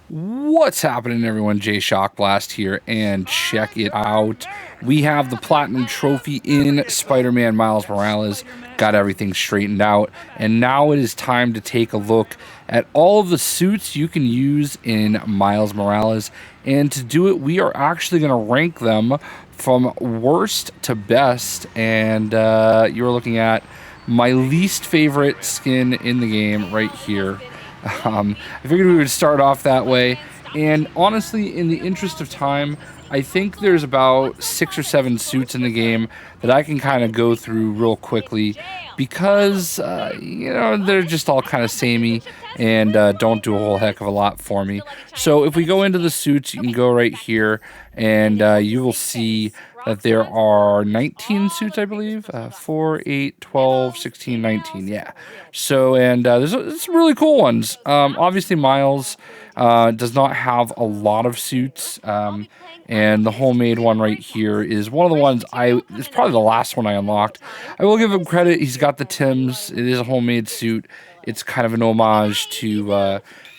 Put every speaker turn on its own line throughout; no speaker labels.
What's happening, everyone? JayShockblast here, and check it out. We have the Platinum Trophy in Spider-Man Miles Morales. Got everything straightened out, and now it is time to take a look at all of the suits you can use in Miles Morales. And to do it, we are actually going to rank them from worst to best, and you're looking at my least favorite skin in the game right here. I figured we would start off that way. And honestly, in the interest of time, I think there's about 6 or 7 suits in the game that I can kind of go through real quickly because, they're just all kind of samey and don't do a whole heck of a lot for me. So if we go into the suits, you can go right here and you will see that there are 19 suits, I believe. 4, 8, 12, 16, 19. Yeah. So, and there's some really cool ones. Obviously, Miles does not have a lot of suits. And the homemade one right here is one of the ones it's probably the last one I unlocked. I will give him credit. He's got the Tims. It is a homemade suit. It's kind of an homage to,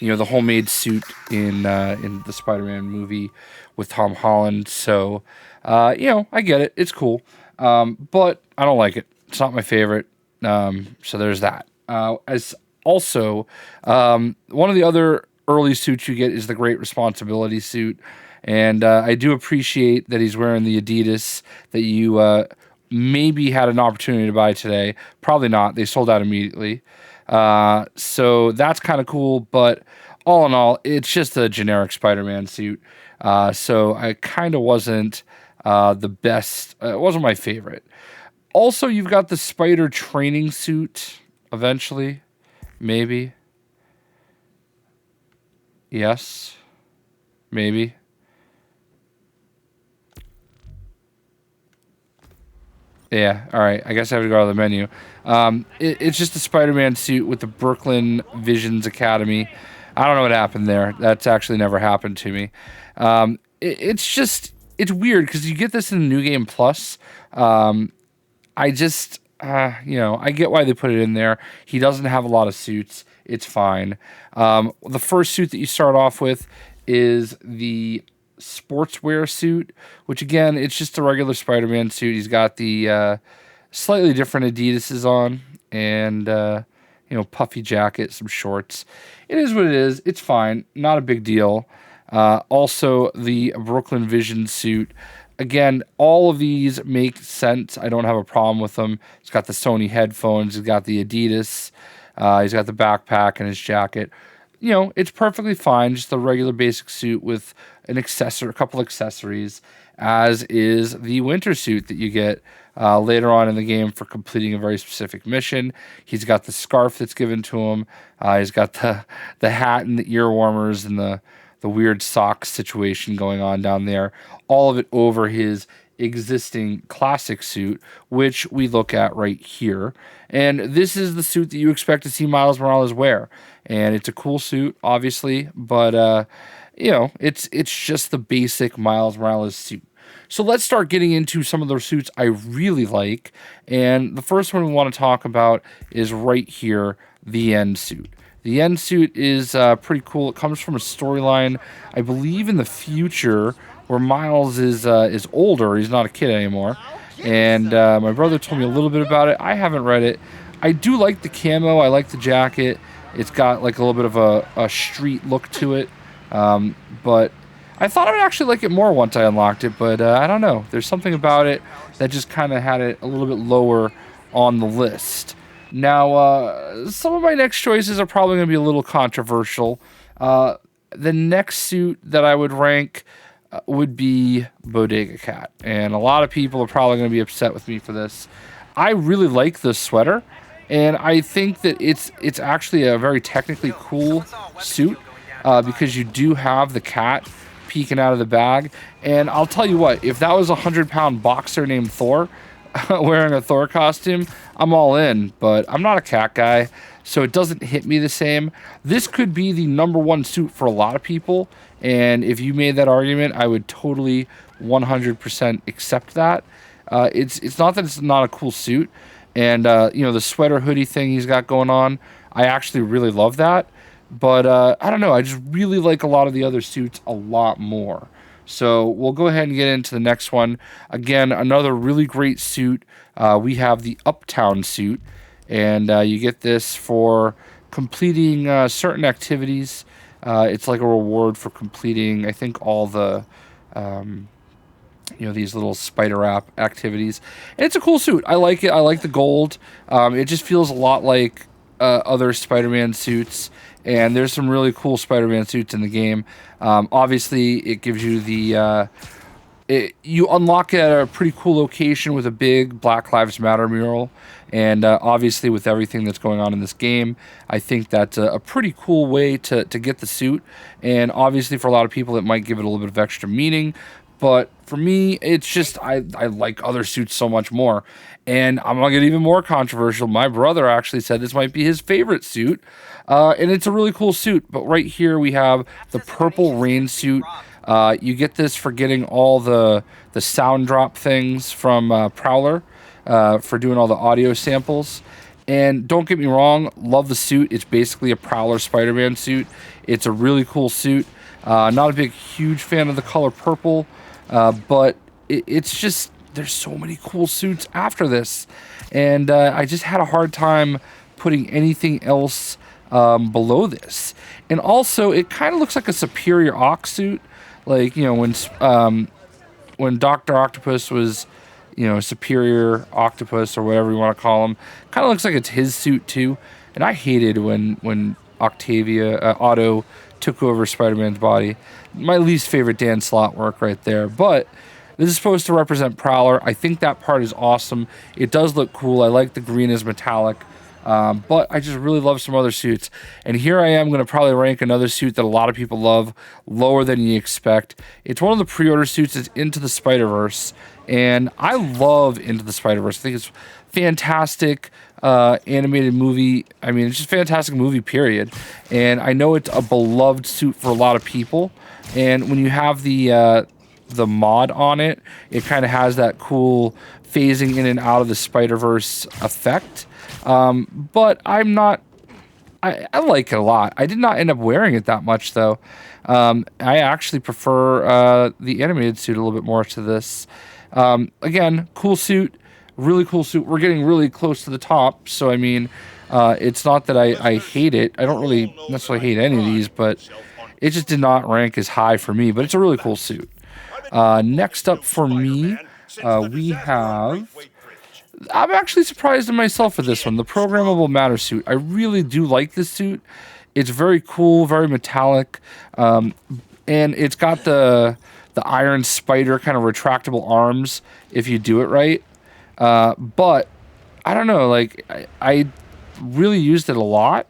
the homemade suit in the Spider-Man movie with Tom Holland. So, I get it. It's cool. But I don't like it. It's not my favorite. So there's that. As also, one of the other early suits you get is the Great Responsibility suit. And I do appreciate that he's wearing the Adidas that you maybe had an opportunity to buy today. Probably not. They sold out immediately. So that's kind of cool. But all in all, it's just a generic Spider-Man suit. So I kind of wasn't the best. It wasn't my favorite. Also, you've got the Spider training suit eventually. Maybe. Yes. Maybe. Yeah, all right. I guess I have to go to the menu. It's just a Spider-Man suit with the Brooklyn Visions Academy. I don't know what happened there. That's actually never happened to me. It's weird because you get this in the New Game Plus. I just, I get why they put it in there. He doesn't have a lot of suits. It's fine. The first suit that you start off with is the Sportswear Suit, which again, it's just a regular Spider-Man suit. He's got the slightly different Adidas's on and, puffy jacket, some shorts. It is what it is. It's fine. Not a big deal. Also, the Brooklyn Vision suit. Again, all of these make sense. I don't have a problem with them. He's got the Sony headphones. He's got the Adidas. He's got the backpack and his jacket. It's perfectly fine. Just a regular basic suit with a couple accessories, as is the winter suit that you get later on in the game for completing a very specific mission. He's got the scarf that's given to him. He's got the hat and the ear warmers and the weird socks situation going on down there. All of it over his existing classic suit, which we look at right here. And this is the suit that you expect to see Miles Morales wear. And it's a cool suit, obviously, but it's just the basic Miles Morales suit. So let's start getting into some of those suits I really like. And the first one we want to talk about is right here, the End suit. The End suit is pretty cool. It comes from a storyline, I believe, in the future where Miles is older. He's not a kid anymore. And my brother told me a little bit about it. I haven't read it. I do like the camo. I like the jacket. It's got like a little bit of a street look to it. But I thought I would actually like it more once I unlocked it. But I don't know. There's something about it that just kind of had it a little bit lower on the list. Now, some of my next choices are probably going to be a little controversial. The next suit that I would rank would be Bodega Cat. And a lot of people are probably going to be upset with me for this. I really like this sweater. And I think that it's actually a very technically cool suit because you do have the cat peeking out of the bag. And I'll tell you what, if that was a 100-pound boxer named Thor wearing a Thor costume, I'm all in. But I'm not a cat guy, so it doesn't hit me the same. This could be the number one suit for a lot of people. And if you made that argument, I would totally 100% accept that. It's not that it's not a cool suit. And, the sweater hoodie thing he's got going on, I actually really love that. But I don't know. I just really like a lot of the other suits a lot more. So we'll go ahead and get into the next one. Again, another really great suit. We have the Uptown suit, and you get this for completing certain activities. It's like a reward for completing, I think, all the these little spider app activities. And it's a cool suit. I like it. I like the gold. It just feels a lot like other Spider-Man suits. And there's some really cool Spider-Man suits in the game. Obviously, it gives you the you unlock it at a pretty cool location with a big Black Lives Matter mural. And obviously, with everything that's going on in this game, I think that's a pretty cool way to get the suit. And obviously, for a lot of people, it might give it a little bit of extra meaning. But for me, it's just I like other suits so much more. And I'm going to get even more controversial. My brother actually said this might be his favorite suit. And it's a really cool suit. But right here, we have the Purple Rain suit. You get this for getting all the sound drop things from Prowler, for doing all the audio samples. And don't get me wrong, love the suit. It's basically a Prowler Spider-Man suit. It's a really cool suit. Not a big, huge fan of the color purple, but it's just, there's so many cool suits after this. And I just had a hard time putting anything else below this. And also, it kind of looks like a Superior Ox suit. Like, when Dr. Octopus was, Superior Octopus or whatever you want to call him, kind of looks like it's his suit too. And I hated when Otto took over Spider-Man's body. My least favorite Dan Slott work right there. But this is supposed to represent Prowler. I think that part is awesome. It does look cool. I like the green as metallic. But I just really love some other suits. And here I am going to probably rank another suit that a lot of people love lower than you expect. It's one of the pre-order suits. It's Into the Spiderverse. And I love Into the Spiderverse. I think it's fantastic animated movie. I mean, it's just a fantastic movie, period. And I know it's a beloved suit for a lot of people. And when you have the mod on it, it kind of has that cool phasing in and out of the Spider-Verse effect. But I'm not, I like it a lot. I did not end up wearing it that much though. I actually prefer, the animated suit a little bit more to this. Again, cool suit, really cool suit. We're getting really close to the top. So, I mean, it's not that I hate it. I don't really necessarily hate any of these, but it just did not rank as high for me, but it's a really cool suit. Next up for me, we have, I'm actually surprised in myself with this one, the Programmable Matter suit. I really do like this suit. It's very cool, very metallic, and it's got the Iron Spider kind of retractable arms if you do it right. But I don't know, like I really used it a lot.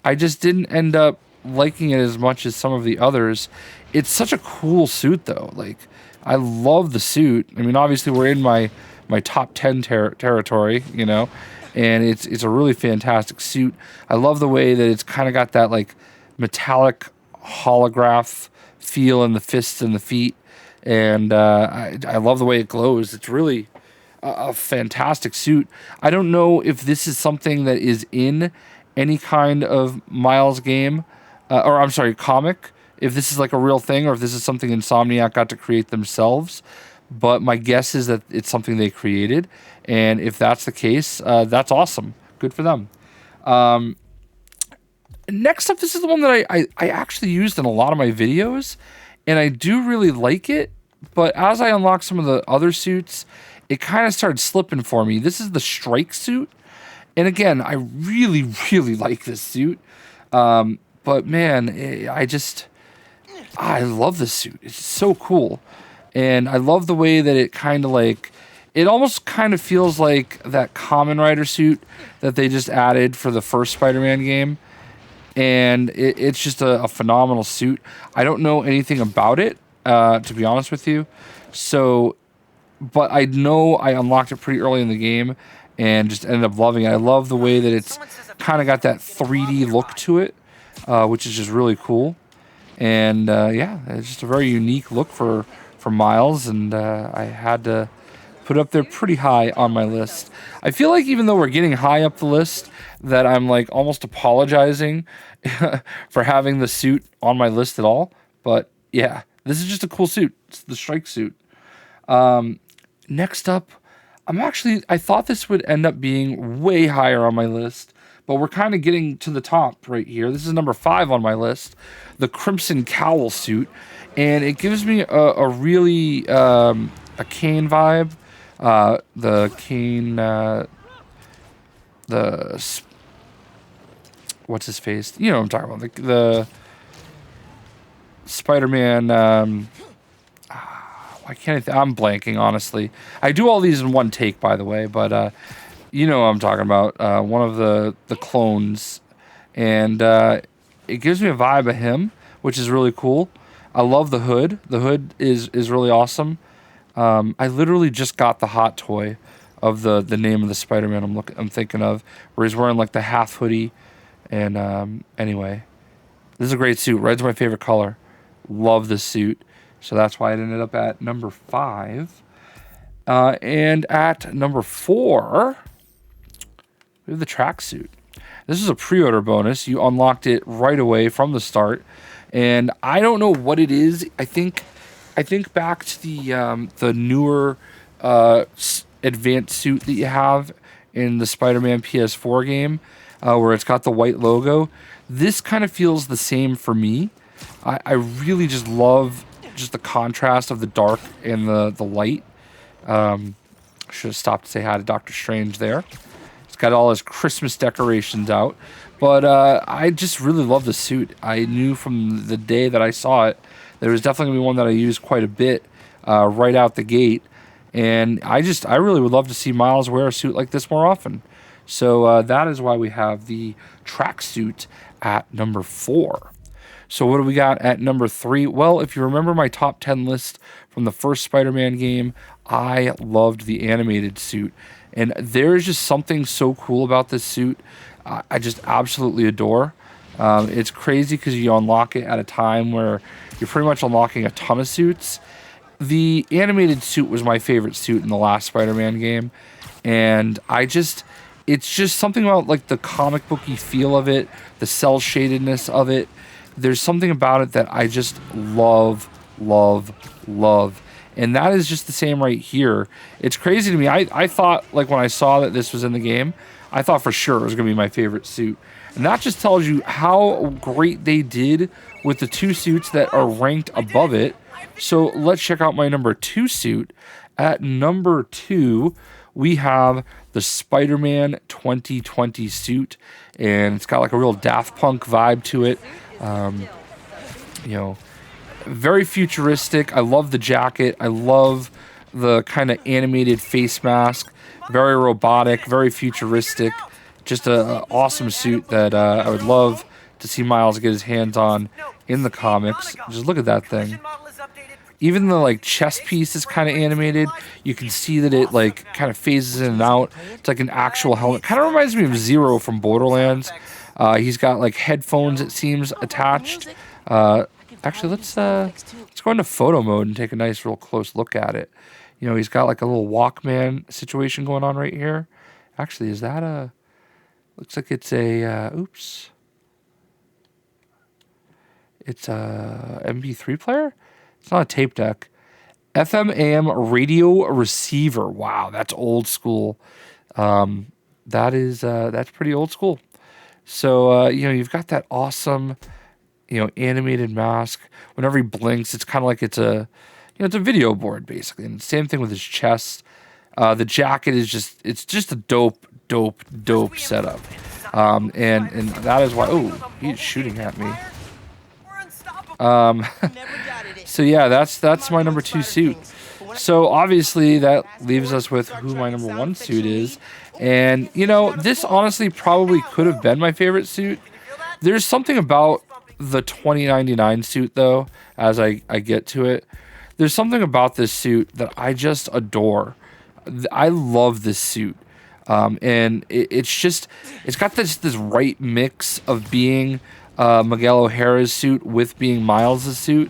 I just didn't end up liking it as much as some of the others. It's such a cool suit though. Like, I love the suit. I mean, obviously we're in my top 10 territory, and it's a really fantastic suit. I love the way that it's kind of got that like metallic holograph feel in the fists and the feet. And I love the way it glows. It's really a fantastic suit. I don't know if this is something that is in any kind of Miles game, or I'm sorry, comic, if this is like a real thing or if this is something Insomniac got to create themselves. But my guess is that it's something they created. And if that's the case, that's awesome. Good for them. Next up, this is the one that I actually used in a lot of my videos. And I do really like it. But as I unlock some of the other suits, it kind of started slipping for me. This is the Strike suit. And again, I really, really like this suit. But man, I love this suit. It's so cool. And I love the way that it kind of like, it almost kind of feels like that Kamen Rider suit that they just added for the first Spider-Man game. And it's just a phenomenal suit. I don't know anything about it, to be honest with you. So, but I know I unlocked it pretty early in the game and just ended up loving it. I love the way that it's kind of got that 3D look to it, which is just really cool. And yeah, it's just a very unique look for Miles, and I had to Put it up there pretty high on my list. I feel like even though we're getting high up the list, that I'm like almost apologizing for having the suit on my list at all. But yeah, this is just a cool suit. It's the strike suit. Next up, I thought this would end up being way higher on my list, but we're kind of getting to the top right here. This is number 5 on my list, the Crimson Cowl suit, and it gives me a really a Kane vibe. The Kane, what's his face? You know what I'm talking about. The Spider-Man. Why can't I'm blanking, honestly. I do all these in one take, by the way, but you know what I'm talking about. One of the clones, and it gives me a vibe of him, which is really cool. I love the hood. The hood is really awesome. I literally just got the hot toy of the name of the Spider-Man I'm thinking of, where he's wearing like the half hoodie. And anyway, this is a great suit. Red's my favorite color. Love this suit. So that's why it ended up at number 5. And at number 4, we have the tracksuit. This is a pre-order bonus. You unlocked it right away from the start. And I don't know what it is. I think back to the newer advanced suit that you have in the Spider-Man PS4 game, where it's got the white logo. This kind of feels the same for me. I really just love just the contrast of the dark and the light. Should have stopped to say hi to Doctor Strange there. He's got all his Christmas decorations out. But I just really love the suit. I knew from the day that I saw it, there was definitely going to be one that I used quite a bit right out the gate. And I really would love to see Miles wear a suit like this more often. So that is why we have the tracksuit at number 4. So what do we got at number 3? Well, if you remember my top 10 list from the first Spider-Man game, I loved the animated suit. And there's just something so cool about this suit I just absolutely adore. It's crazy because you unlock it at a time where you're pretty much unlocking a ton of suits. The animated suit was my favorite suit in the last Spider-Man game. And it's just something about like the comic booky feel of it, the cell shadedness of it. There's something about it that I just love. And that is just the same right here. It's crazy to me. I thought, like, when I saw that this was in the game, I thought for sure it was going to be my favorite suit. And that just tells you how great they did with the 2 suits that are ranked above it. So let's check out my number 2 suit. At number 2, we have the Spider-Man 2020 suit. And it's got like a real Daft Punk vibe to it. Very futuristic. I love the jacket. I love the kind of animated face mask. Very robotic, very futuristic. Just an awesome suit that I would love to see Miles get his hands on in the comics. Just look at that thing. Even the like chest piece is kind of animated. You can see that it like kind of phases in and out. It's like an actual helmet. Kind of reminds me of Zero from Borderlands. He's got like headphones, it seems, attached. Actually, let's go into photo mode and take a nice, real close look at it. You know, he's got like a little Walkman situation going on right here. Actually, is that a? Looks like it's a. Oops. It's a MP3 player. It's not a tape deck. FM AM radio receiver. Wow, that's old school. That's pretty old school. So you've got that awesome, animated mask. Whenever he blinks, it's kind of like it's a video board basically. And same thing with his chest. The jacket is just a dope setup. And that is why. Oh, he's shooting at me. So yeah, that's my number 2 suit. So obviously that leaves us with who my number 1 suit is. And this honestly probably could have been my favorite suit. There's something about the 2099 suit though, as I get to it. There's something about this suit that I just adore. I love this suit. And it's got this right mix of being Miguel O'Hara's suit with being Miles' suit.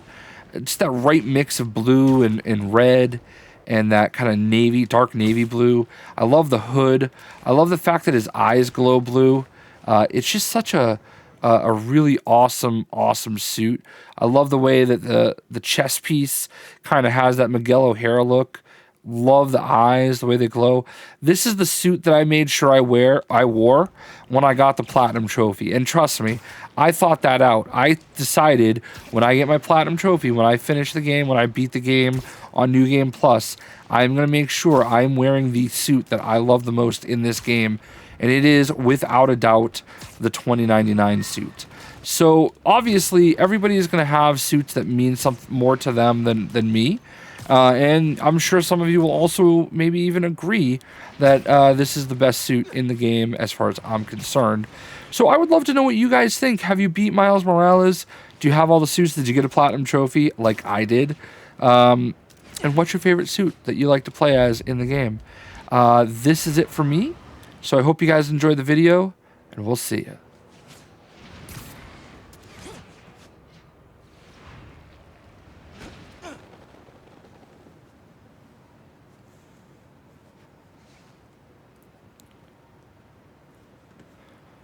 Just that right mix of blue and red. and that kind of navy, dark navy blue. I love the hood. I love the fact that his eyes glow blue. It's just such a really awesome suit. I love the way that the chest piece kind of has that Miguel O'Hara look. Love the eyes, the way they glow. This is the suit that I made sure I wore when I got the Platinum Trophy. And trust me, I thought that out. I decided when I get my Platinum Trophy, when I finish the game, when I beat the game on New Game Plus, I'm going to make sure I'm wearing the suit that I love the most in this game. And it is, without a doubt, the 2099 suit. So, obviously, everybody is going to have suits that mean something more to them than me. And I'm sure some of you will also maybe even agree that this is the best suit in the game as far as I'm concerned. So I would love to know what you guys think. Have you beat Miles Morales? Do you have all the suits? Did you get a Platinum Trophy like I did? And what's your favorite suit that you like to play as in the game? This is it for me. So I hope you guys enjoyed the video, and we'll see you.